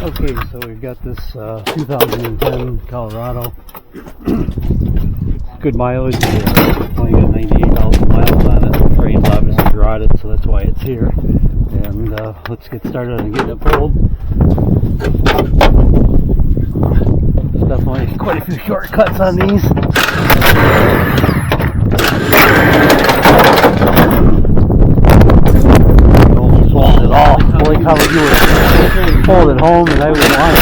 Okay, so we've got this 2010 Colorado. Good mileage. Only got 98,000 miles on it. The frame's obviously rotted, so that's why it's here. And let's get started on getting it pulled. There's definitely quite a few shortcuts on these. It all. Like how you would hold it home and I would line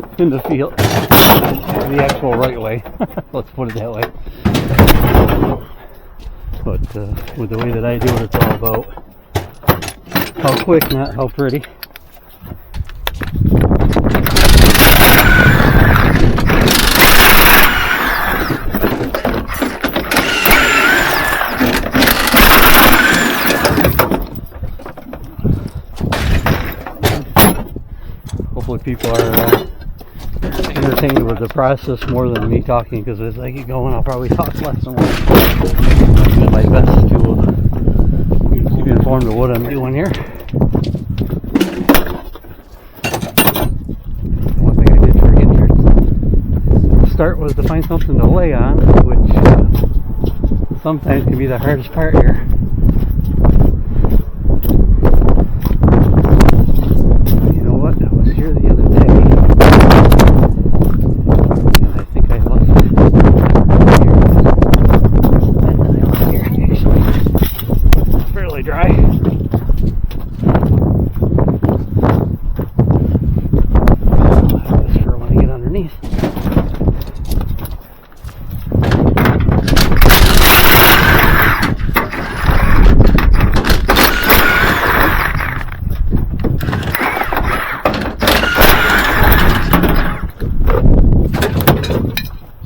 it in the field. The actual right way. Let's put it that way. But with the way that I do it, it's all about how quick, not how pretty. Hopefully people are entertained with the process more than me talking, because as I get going I'll probably talk less and less. I'll do my best to keep you informed of what I'm doing here. One thing I did forget here to start was to find something to lay on, which sometimes can be the hardest part here. Dry. Just for when I get underneath.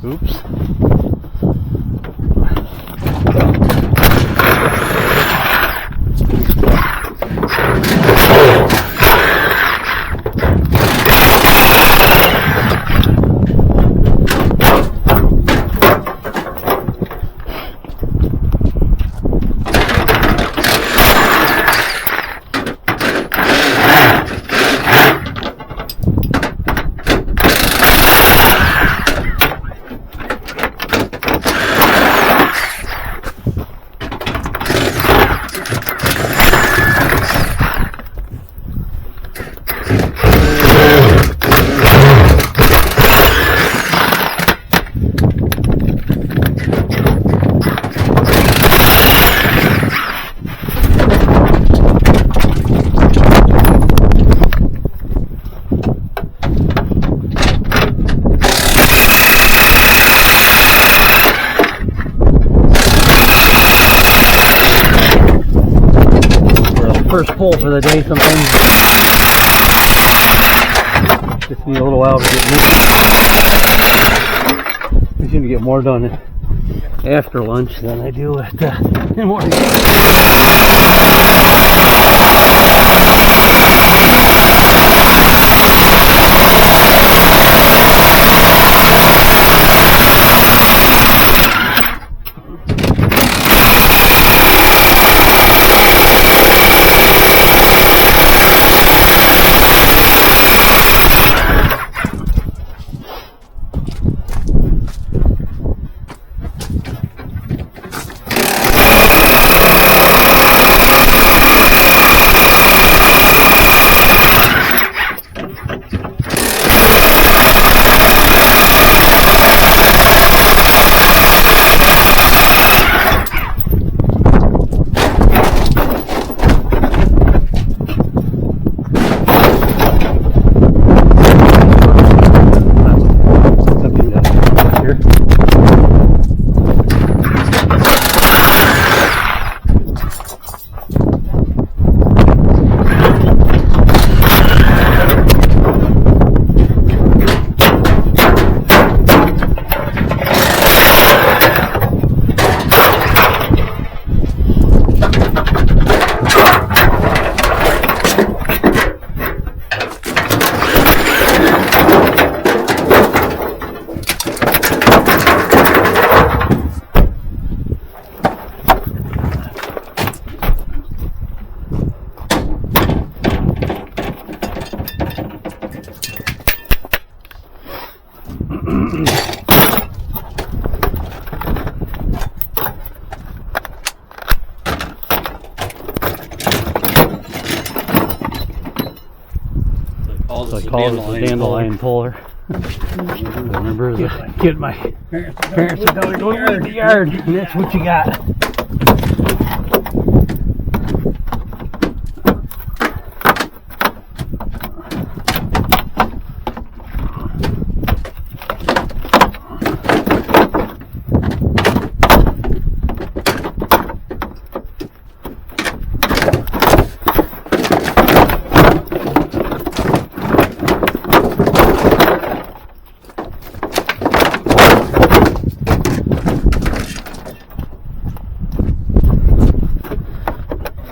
Oops. First pull for the day sometimes. Just need a little while to get moving. I seem to get more done after lunch than I do in the morning. call it the dandelion puller. Remember the kid, my parents would tell me, go in the yard, and that's what you got.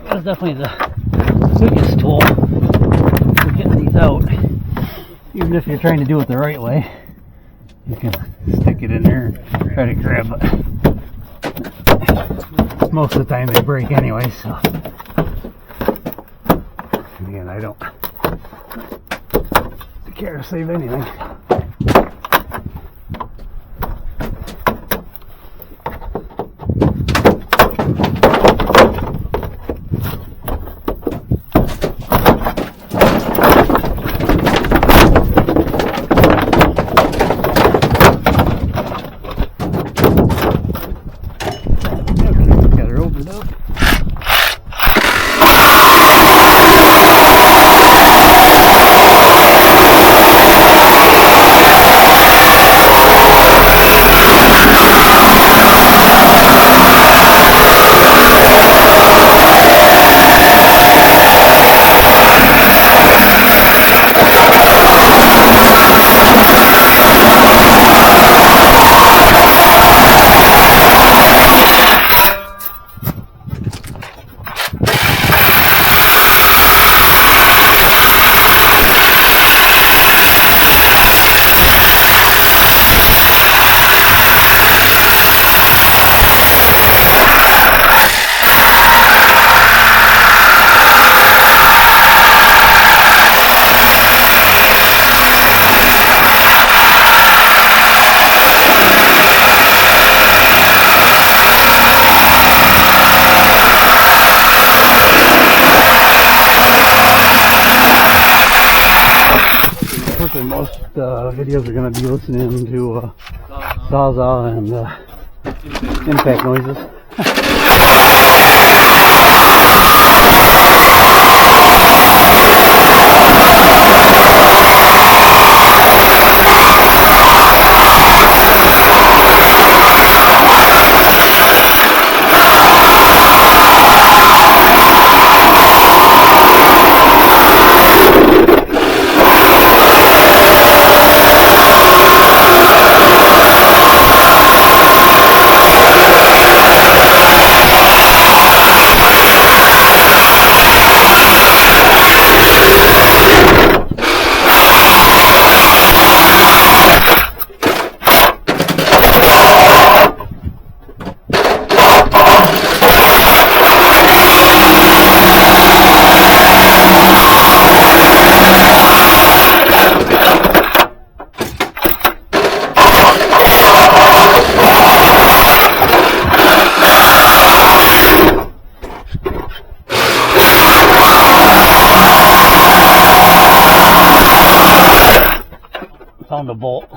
That's definitely the biggest tool for getting these out. Even if you're trying to do it the right way, you can stick it in there and try to grab it. Most of the time they break anyway, so again, I don't care to save anything. Most videos are going to be listening to Zaza and impact noises. Found a bolt.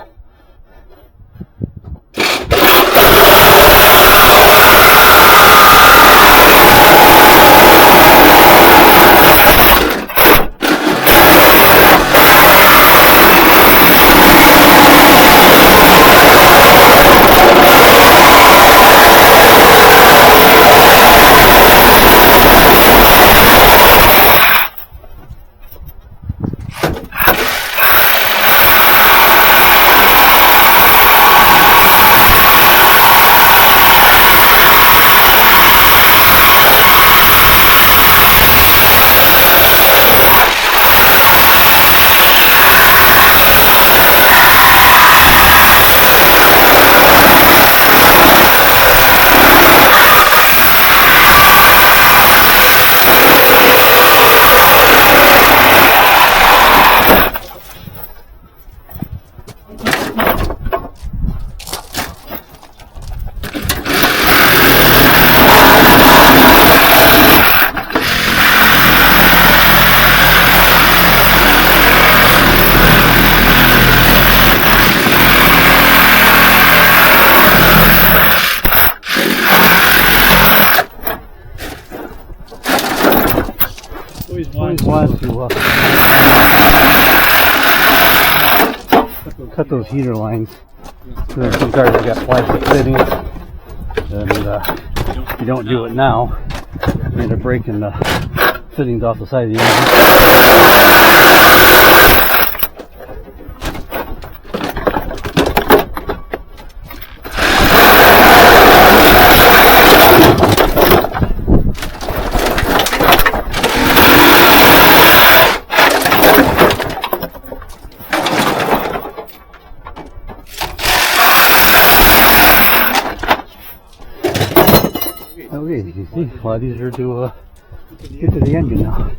always want to cut those heater lines. There's some cars that got plastic fittings, and if you don't do it now, you end up breaking the fittings off the side of the engine. Okay, you see, a lot easier to get to the engine now.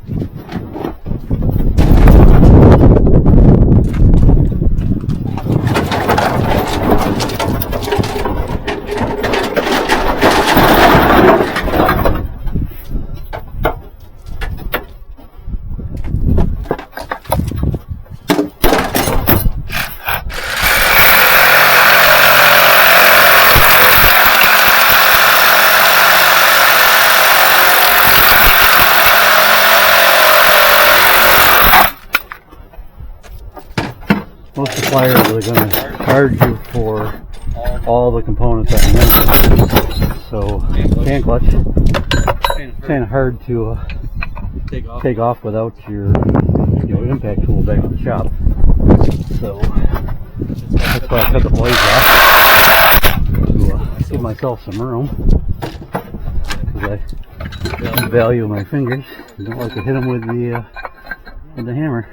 Most suppliers are going to charge you for all the components on the engine. So, fan clutch, it's kind of hard to take off without your impact tool back in the shop. So, that's why I cut the blades off to give myself some room. Because I value my fingers. I don't like to hit them with the hammer.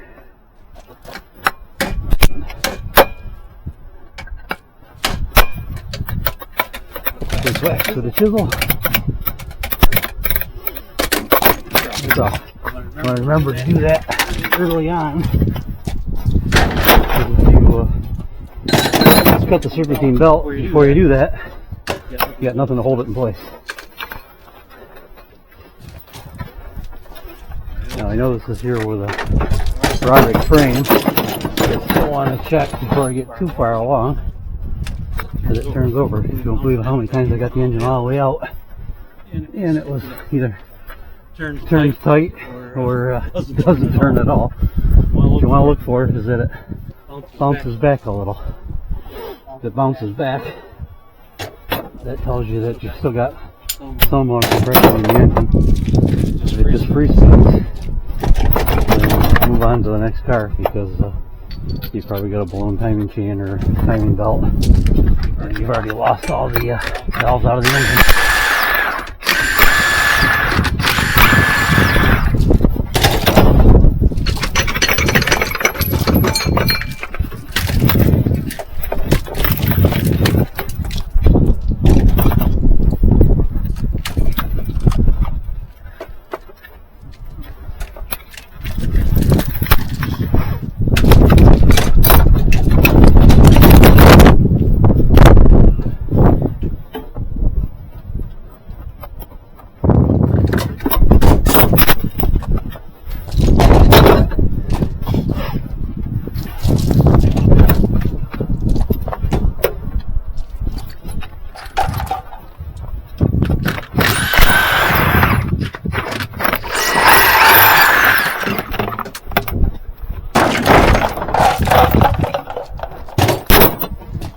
Good wax with a chisel. So, I remember to do that early on. If you cut the serpentine belt before you do that, you got nothing to hold it in place. Now I know this is here with a Roderick frame. I still want to check before I get too far along. Because it turns over. You don't believe how many times I got the engine all the way out, and it was either turns tight or doesn't turn at all. What you want to look for is that it bounces back a little. If it bounces back, that tells you that you've still got some amount of compression in the engine. If it just freezes, then move on to the next car, because you've probably got a blown timing chain or timing belt, and you've already lost all the valves out of the engine.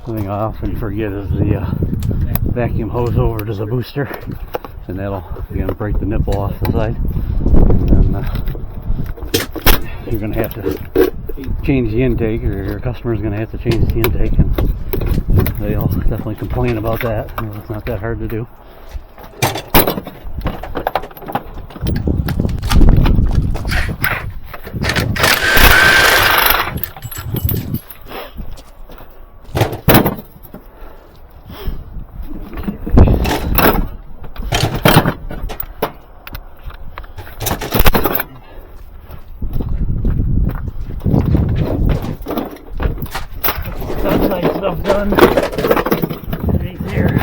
Something I often forget is the vacuum hose over to the booster, and that'll again break the nipple off the side, and you're going to have to change the intake, or your customer's going to have to change the intake, and they'll definitely complain about that. It's not that hard to do. Outside stuff done. Right there.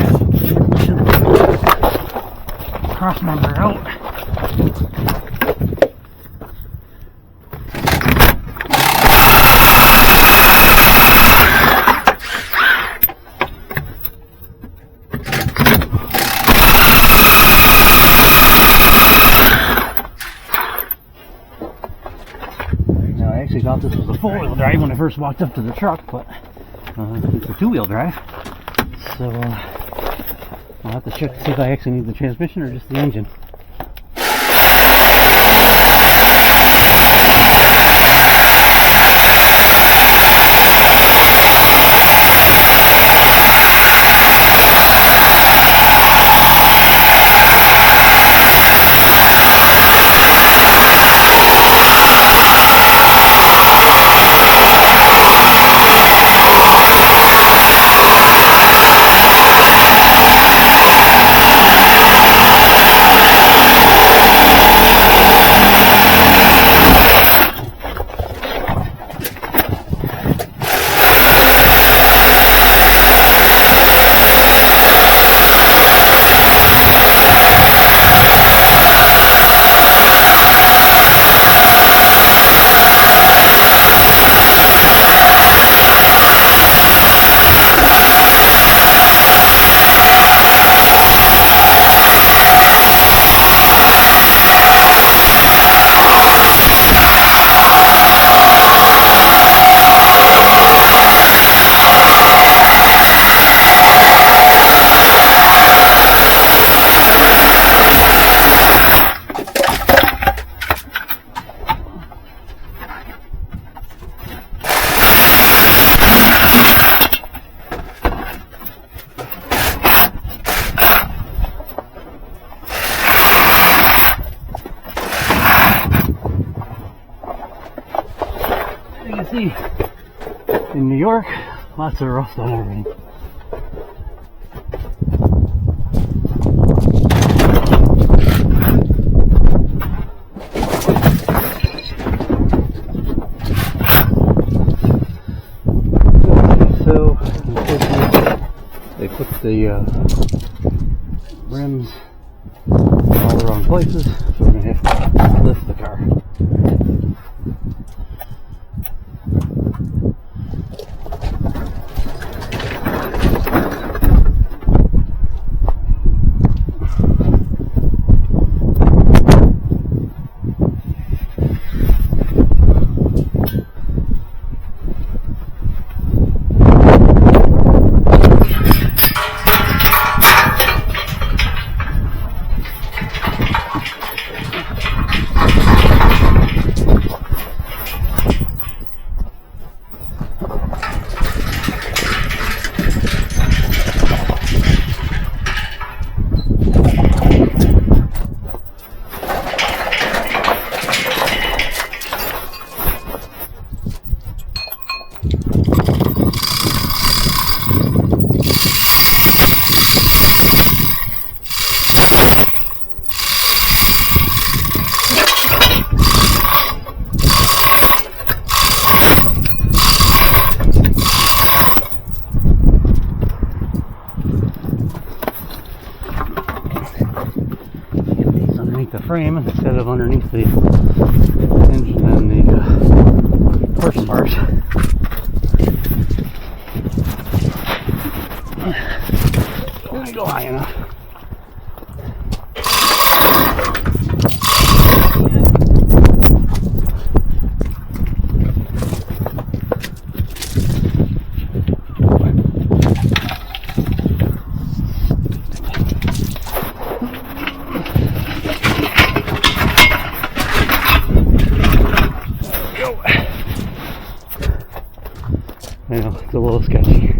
Cross member out. thought this was a 4-wheel drive when I first walked up to the truck, but it's a 2-wheel drive. So I'll have to check to see if I actually need the transmission or just the engine. See, in New York, lots of rough driving. So, they put the rims in all the wrong places, so we're going to have to lift the car. The frame instead of underneath the engine and the horse part. Didn't go high enough. I know, it's a little sketchy.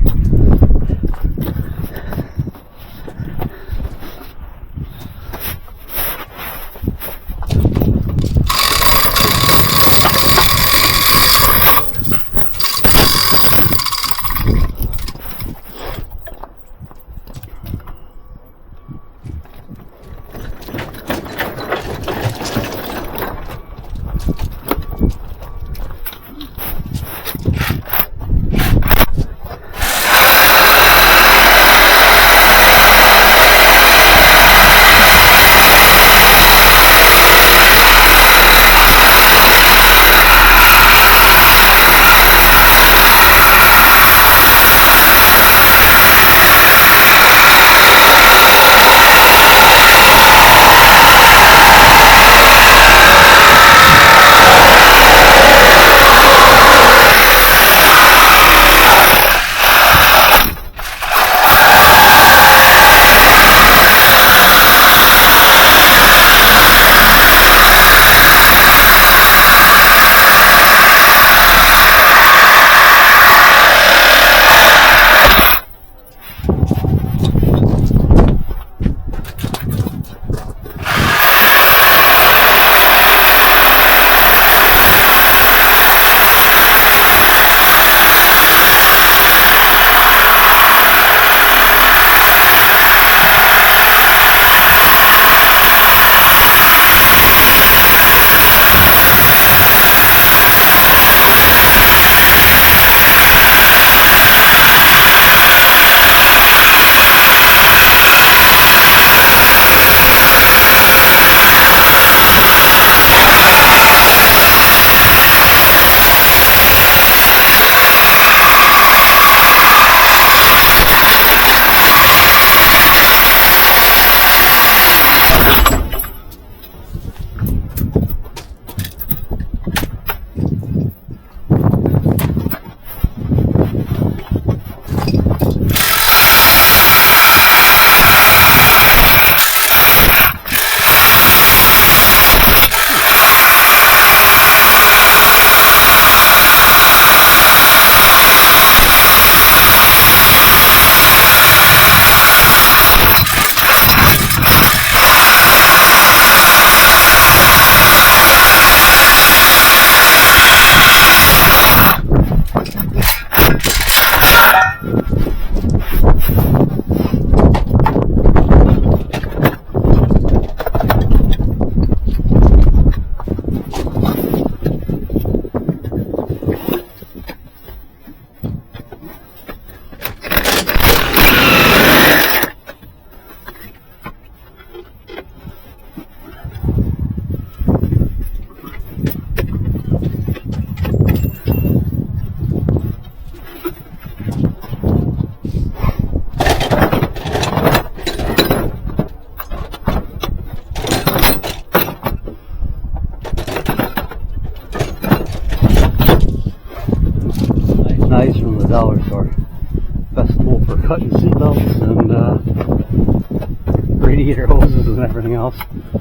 radiator hoses and everything else.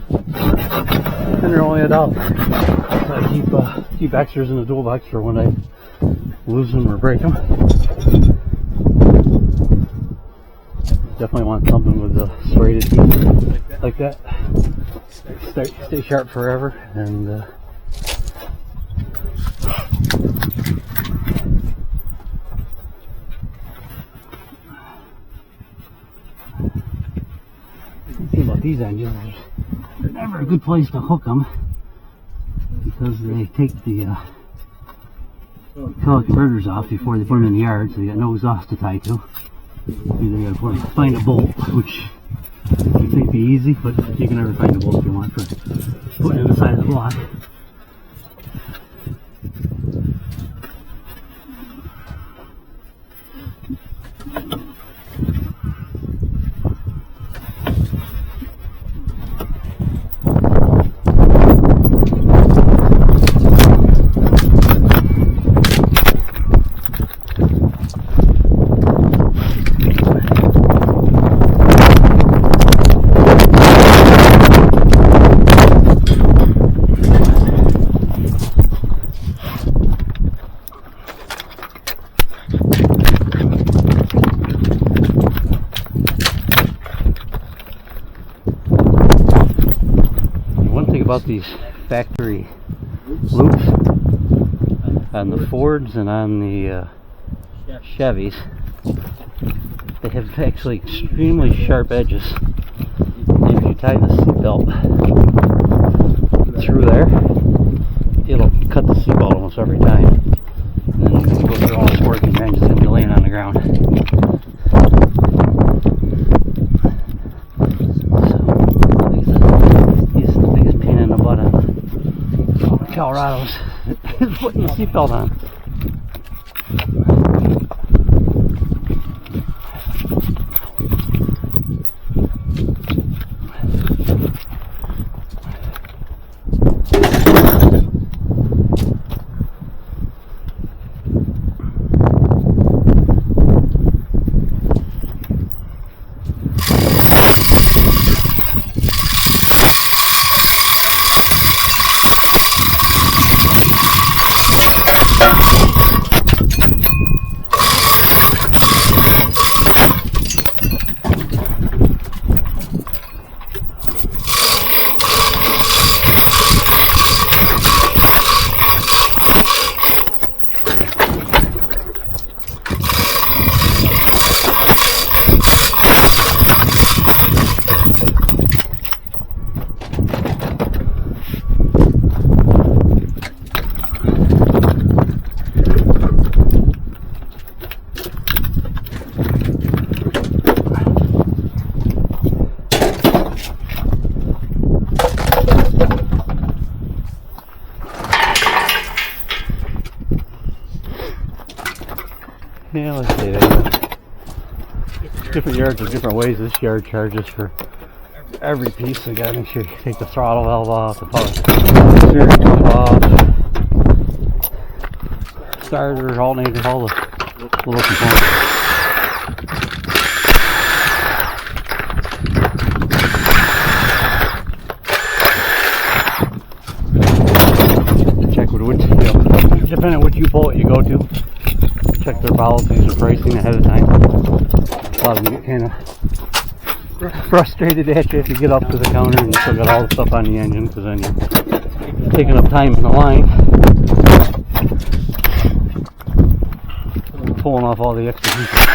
And they're only $1. So I keep extras in the toolbox for when I lose them or break them. Definitely want something with the serrated teeth like that. Stay sharp forever. And the thing about these engines, they're never a good place to hook them because they take the color converters off before they put them in the yard, so you got no exhaust to tie to. You gotta find a bolt, which you think would be easy, but you can never find a bolt you want for putting it in the side of the block. About these factory loops on the Fords and on the Chevys, they have actually extremely sharp edges. And if you tie the seatbelt through there, it'll cut the seatbelt almost every time. And then you go through all this work and your engine's going to be laying on the ground. Colorado's is putting the seatbelt on. Yeah, let's see. Different yards are different ways. This yard charges for every piece. So you gotta make sure you take the throttle valve off, the power steering pump off, starter, alternator, all the little components. Check with which, depending on which U-bolt you go to. Check their policies and pricing ahead of time. A lot of them get kind of frustrated at you if you get up to the counter and you still got all the stuff on the engine, because then you're taking up time in the line, pulling off all the extra pieces.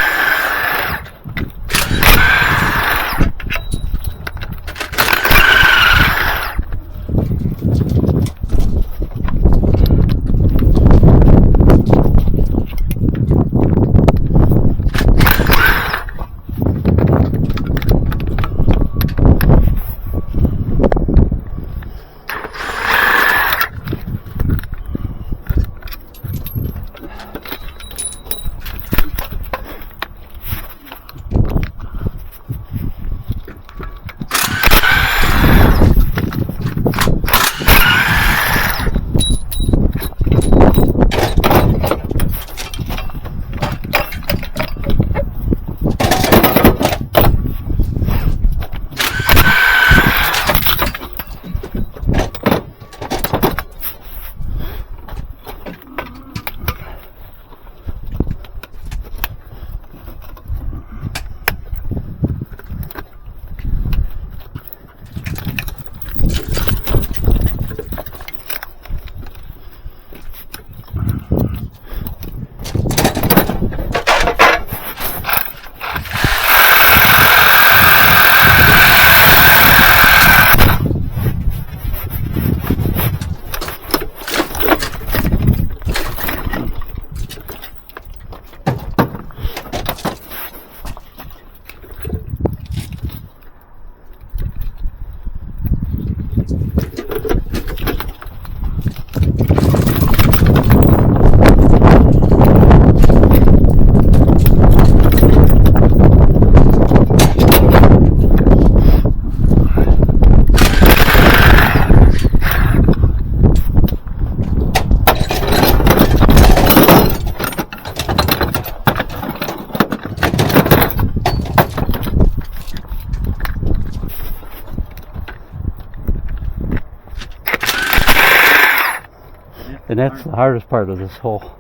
And that's the hardest part of this whole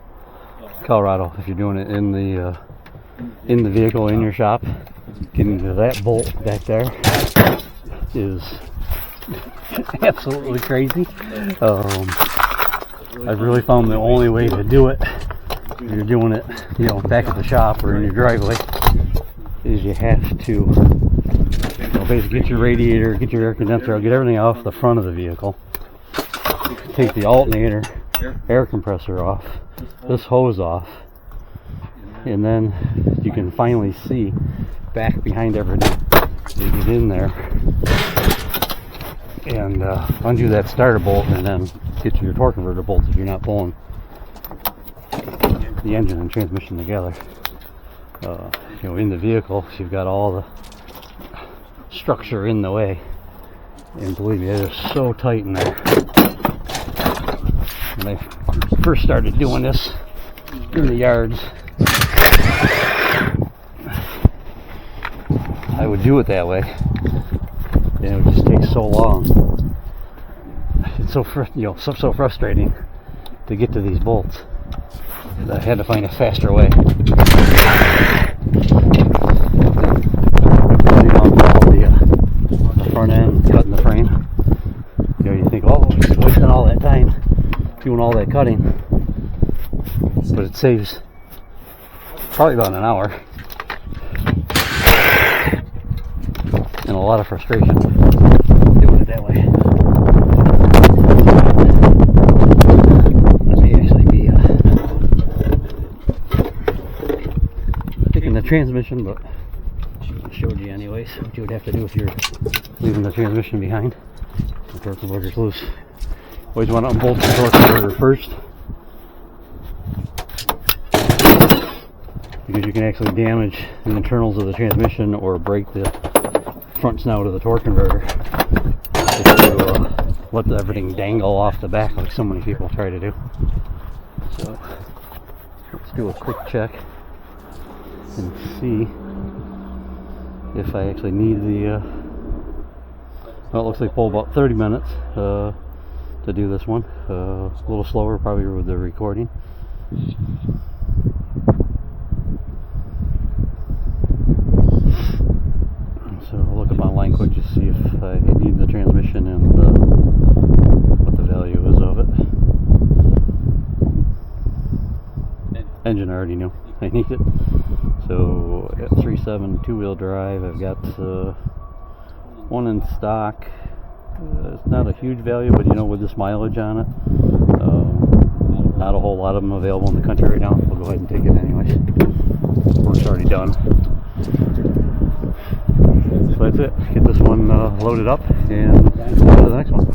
Colorado. If you're doing it in the vehicle in your shop, getting to that bolt back there is absolutely crazy. I've really found the only way to do it, if you're doing it, you know, back at the shop or in your driveway, is you have to, you know, basically get your radiator, get your air condenser out, get everything off the front of the vehicle, take the alternator, air compressor off, this hose off, and then you can finally see back behind everything. You get in there and undo that starter bolt, and then get to your torque converter bolts if you're not pulling the engine and transmission together. You know, in the vehicle, you've got all the structure in the way, and believe me, it is so tight in there. When I first started doing this in the yards, I would do it that way, and it would just take so long. It's so so frustrating to get to these bolts that I had to find a faster way. The front end, cutting the frame. You know, you think, oh, you're wasting all that time doing all that cutting, but it saves probably about an hour and a lot of frustration doing it that way. That may actually be taking the transmission, but I showed you anyways what you would have to do if you're leaving the transmission behind. The torque converter's loose. Always want to unbolt the torque converter first, because you can actually damage the internals of the transmission or break the front snout of the torque converter if you let everything dangle off the back like so many people try to do. So let's do a quick check and see if I actually need the well, it looks like pull about 30 minutes to do this one. A little slower probably with the recording. So I'll look up online quick to see if I need the transmission and what the value is of it. Engine I already knew I need it. So I got 3.7 two-wheel drive. I've got one in stock. It's not a huge value, but you know, with this mileage on it, not a whole lot of them available in the country right now. We'll go ahead and take it anyways. Work's already done. So that's it. Get this one loaded up and go to the next one.